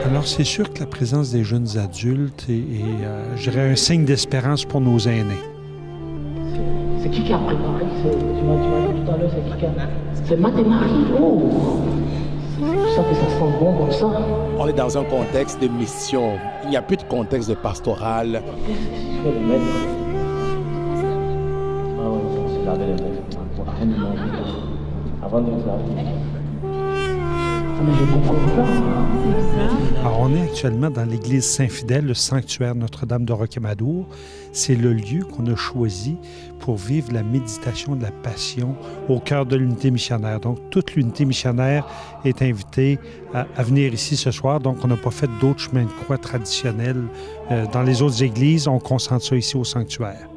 Alors, c'est sûr que la présence des jeunes adultes est je dirais, un signe d'espérance pour nos aînés. C'est qui a préparé? Tu m'as dit tout à l'heure, c'est qui a... C'est Mathémarie. Oh! C'est pour ça que ça sent bon comme ça. On est dans un contexte de mission. Il n'y a plus de contexte de pastoral. Je vais le mettre. Ah ouais, on se laver les mains. Avant de se laver. Mais je comprends pas. Alors, on est actuellement dans l'église Saint-Fidèle, le sanctuaire Notre-Dame de Rocamadour. C'est le lieu qu'on a choisi pour vivre la méditation de la Passion au cœur de l'unité missionnaire. Donc, toute l'unité missionnaire est invitée à venir ici ce soir. Donc, on n'a pas fait d'autres chemins de croix traditionnels dans les autres églises. On concentre ça ici au sanctuaire.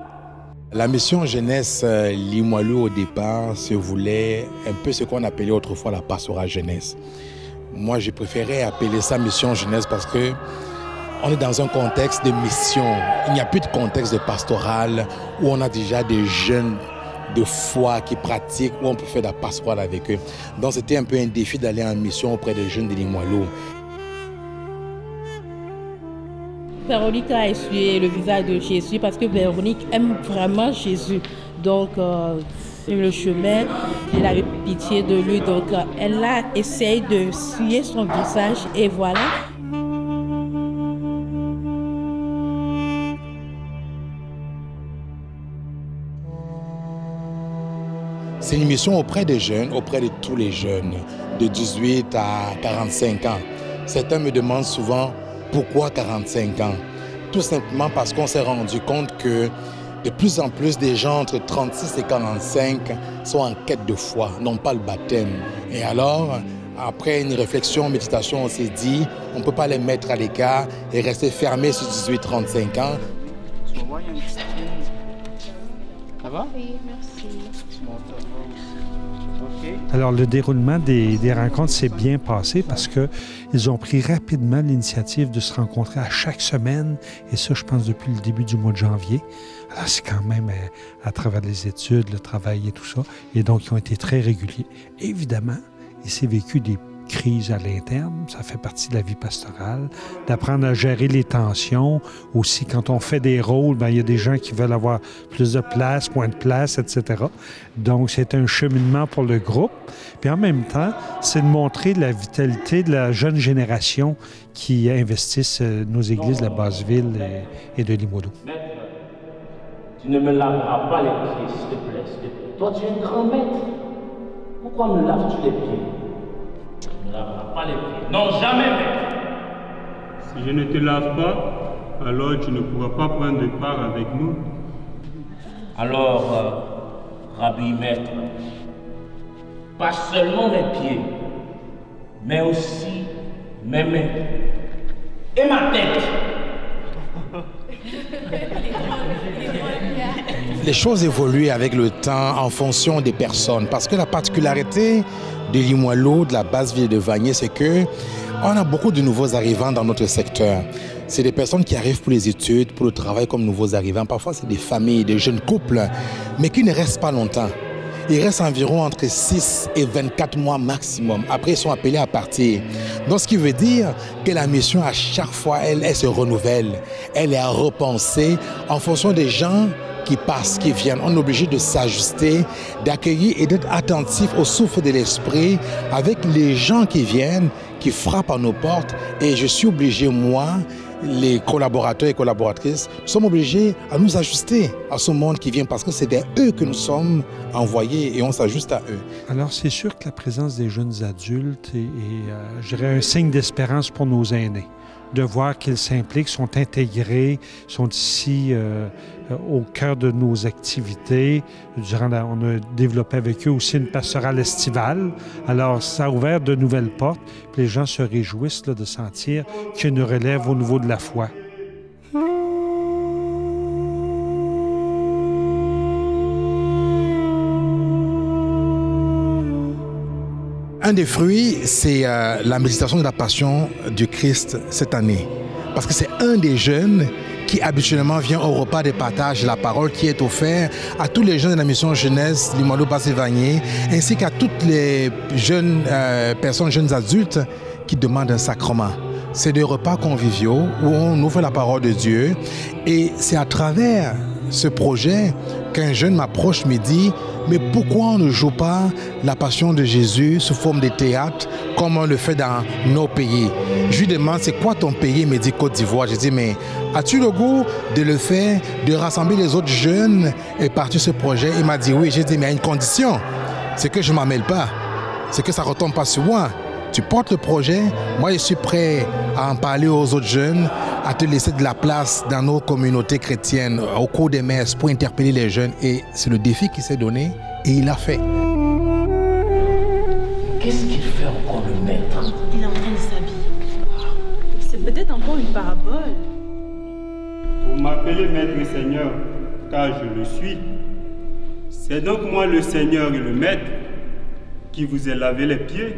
La mission jeunesse Limoilou, au départ, se voulait un peu ce qu'on appelait autrefois la pastorale jeunesse. Moi, j'ai préféré appeler ça mission jeunesse parce que on est dans un contexte de mission. Il n'y a plus de contexte de pastoral où on a déjà des jeunes de foi qui pratiquent, où on peut faire de la pastorale avec eux. Donc, c'était un peu un défi d'aller en mission auprès des jeunes de Limoilou. Véronique a essuyé le visage de Jésus parce que Véronique aime vraiment Jésus. Donc, sur le chemin, elle avait pitié de lui. Donc, elle a essayé de essuyer son visage et voilà. C'est une mission auprès des jeunes, auprès de tous les jeunes, de 18 à 45 ans. Certains me demandent souvent pourquoi 45 ans. Tout simplement parce qu'on s'est rendu compte que de plus en plus des gens entre 36 et 45 sont en quête de foi, n'ont pas le baptême. Et alors, après une réflexion, méditation, on s'est dit, on ne peut pas les mettre à l'écart et rester fermés sur 18-35 ans. Ça va? Oui, merci. Alors, le déroulement des rencontres s'est bien passé parce qu'ils ont pris rapidement l'initiative de se rencontrer à chaque semaine, et ça, je pense, depuis le début du mois de janvier. Alors, c'est quand même à travers les études, le travail et tout ça, et donc, ils ont été très réguliers. Évidemment, il s'est vécu des crises à l'interne, ça fait partie de la vie pastorale, d'apprendre à gérer les tensions. Aussi, quand on fait des rôles, bien, il y a des gens qui veulent avoir plus de place, moins de place, etc. Donc, c'est un cheminement pour le groupe. Puis en même temps, c'est de montrer la vitalité de la jeune génération qui investissent nos églises de la Basse-Ville et de Limoilou. Tu ne me laveras pas les pieds, s'il te plaît, s'il te plaît. Toi, tu es un grand maître. Pourquoi me laves-tu les pieds? Tu ne me laveras pas les pieds. Non, jamais, maître. Si je ne te lave pas, alors tu ne pourras pas prendre part avec nous. Alors, Rabbi maître, pas seulement mes pieds, mais aussi mes mains et ma tête. Les choses évoluent avec le temps en fonction des personnes. Parce que la particularité de Limoilou, de la basse ville de Vanier, c'est que on a beaucoup de nouveaux arrivants dans notre secteur. C'est des personnes qui arrivent pour les études, pour le travail comme nouveaux arrivants. Parfois, c'est des familles, des jeunes couples, mais qui ne restent pas longtemps. Ils restent environ entre 6 et 24 mois maximum. Après, ils sont appelés à partir. Donc, ce qui veut dire que la mission, à chaque fois, elle se renouvelle. Elle est à repenser en fonction des gens qui passent, qui viennent. On est obligé de s'ajuster, d'accueillir et d'être attentif au souffle de l'esprit avec les gens qui viennent, qui frappent à nos portes. Et je suis obligé, moi, les collaborateurs et collaboratrices, nous sommes obligés à nous ajuster à ce monde qui vient parce que c'est eux que nous sommes envoyés et on s'ajuste à eux. Alors, c'est sûr que la présence des jeunes adultes est je dirais, un signe d'espérance pour nos aînés. De voir qu'ils s'impliquent, sont intégrés, sont ici au cœur de nos activités. On a développé avec eux aussi une pastorale estivale. Alors, ça a ouvert de nouvelles portes. Puis les gens se réjouissent là, de sentir qu'il y a une relève au niveau de la foi. Un des fruits, c'est la méditation de la Passion du Christ cette année. Parce que c'est un des jeunes qui habituellement vient au repas de partage de la parole qui est offert à tous les jeunes de la mission jeunesse Limoilou-Basse-Vanier, ainsi qu'à toutes les jeunes personnes, jeunes adultes qui demandent un sacrement. C'est des repas conviviaux où on ouvre la parole de Dieu et c'est à travers ce projet qu'un jeune m'approche, me dit « Mais pourquoi on ne joue pas la passion de Jésus sous forme de théâtre comme on le fait dans nos pays ?» Je lui demande « C'est quoi ton pays ?» Il me dit « Côte d'Ivoire ». Je dis « Mais as-tu le goût de le faire, de rassembler les autres jeunes et partir ce projet ?» Il m'a dit « Oui ». J'ai dit « Mais à une condition, c'est que je ne m'en mêle pas, c'est que ça ne retombe pas sur moi. Tu portes le projet, moi je suis prêt à en parler aux autres jeunes, à te laisser de la place dans nos communautés chrétiennes au cours des messes pour interpeller les jeunes. Et c'est le défi qu'il s'est donné et il l'a fait. Qu'est-ce qu'il fait encore le maître? Il est en train de s'habiller. C'est peut-être encore une parabole. Vous m'appelez Maître Seigneur, car je le suis. C'est donc moi le Seigneur et le Maître qui vous ai lavé les pieds.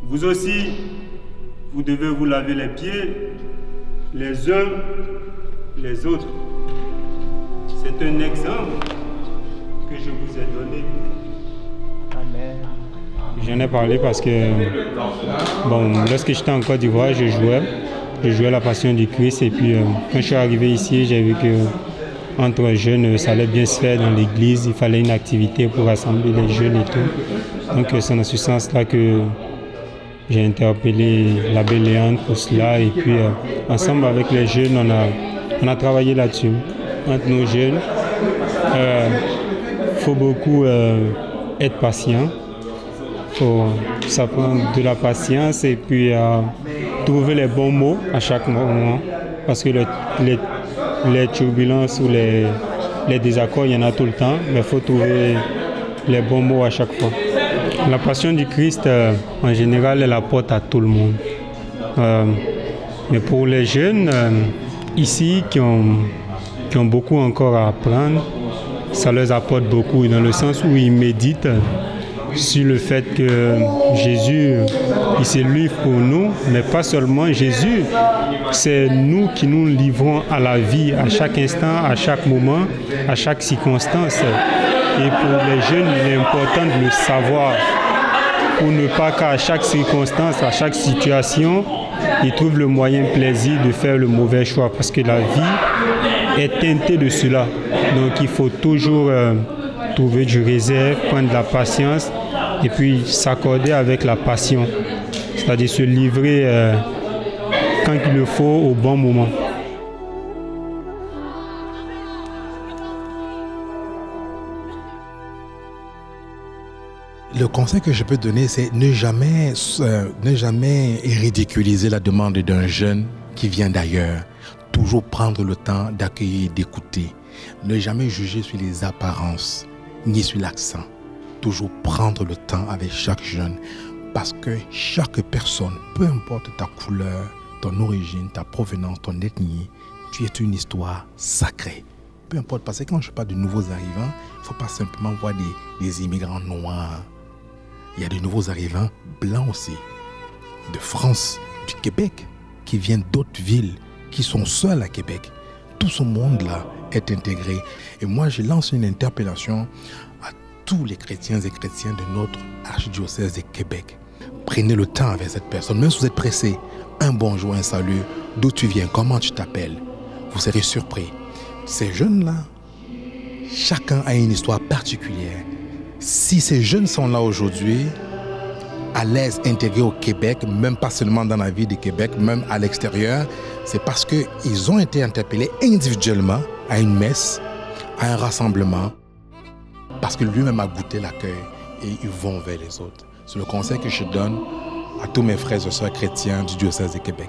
Vous aussi, vous devez vous laver les pieds, les uns les autres. C'est un exemple que je vous ai donné. Amen. J'en ai parlé parce que, lorsque j'étais en Côte d'Ivoire, je jouais la Passion du Christ. Et puis, quand je suis arrivé ici, j'ai vu que entre jeunes, ça allait bien se faire dans l'église. Il fallait une activité pour rassembler les jeunes et tout. Donc, c'est dans ce sens-là que j'ai interpellé l'abbé Léandre pour cela et puis ensemble avec les jeunes, on a travaillé là-dessus. Entre nos jeunes, il faut beaucoup être patient, il faut s'apprendre de la patience et puis trouver les bons mots à chaque moment parce que les turbulences ou les désaccords, il y en a tout le temps, mais il faut trouver les bons mots à chaque fois. La passion du Christ, en général, elle apporte à tout le monde. Mais pour les jeunes ici qui ont beaucoup encore à apprendre, ça leur apporte beaucoup dans le sens où ils méditent sur le fait que Jésus, il se livre pour nous, mais pas seulement Jésus, c'est nous qui nous livrons à la vie à chaque instant, à chaque moment, à chaque circonstance. Et pour les jeunes, il est important de le savoir pour ne pas qu'à chaque circonstance, à chaque situation, ils trouvent le moyen plaisir de faire le mauvais choix parce que la vie est teintée de cela. Donc il faut toujours trouver du réserve, prendre de la patience et puis s'accorder avec la passion, c'est-à-dire se livrer quand il le faut au bon moment. Le conseil que je peux donner, c'est ne jamais ridiculiser la demande d'un jeune qui vient d'ailleurs. Toujours prendre le temps d'accueillir, d'écouter. Ne jamais juger sur les apparences, ni sur l'accent. Toujours prendre le temps avec chaque jeune. Parce que chaque personne, peu importe ta couleur, ton origine, ta provenance, ton ethnie, tu es une histoire sacrée. Peu importe, parce que quand je parle de nouveaux arrivants, il ne faut pas simplement voir des immigrants noirs. Il y a de nouveaux arrivants blancs aussi, de France, du Québec, qui viennent d'autres villes, qui sont seuls à Québec. Tout ce monde-là est intégré. Et moi, je lance une interpellation à tous les chrétiens et chrétiennes de notre archidiocèse de Québec. Prenez le temps avec cette personne, même si vous êtes pressé. Un bonjour, un salut, d'où tu viens, comment tu t'appelles. Vous serez surpris. Ces jeunes-là, chacun a une histoire particulière. Si ces jeunes sont là aujourd'hui, à l'aise, intégrés au Québec, même pas seulement dans la ville du Québec, même à l'extérieur, c'est parce qu'ils ont été interpellés individuellement à une messe, à un rassemblement, parce que lui-même a goûté l'accueil et ils vont vers les autres. C'est le conseil que je donne à tous mes frères et sœurs chrétiens du diocèse de Québec.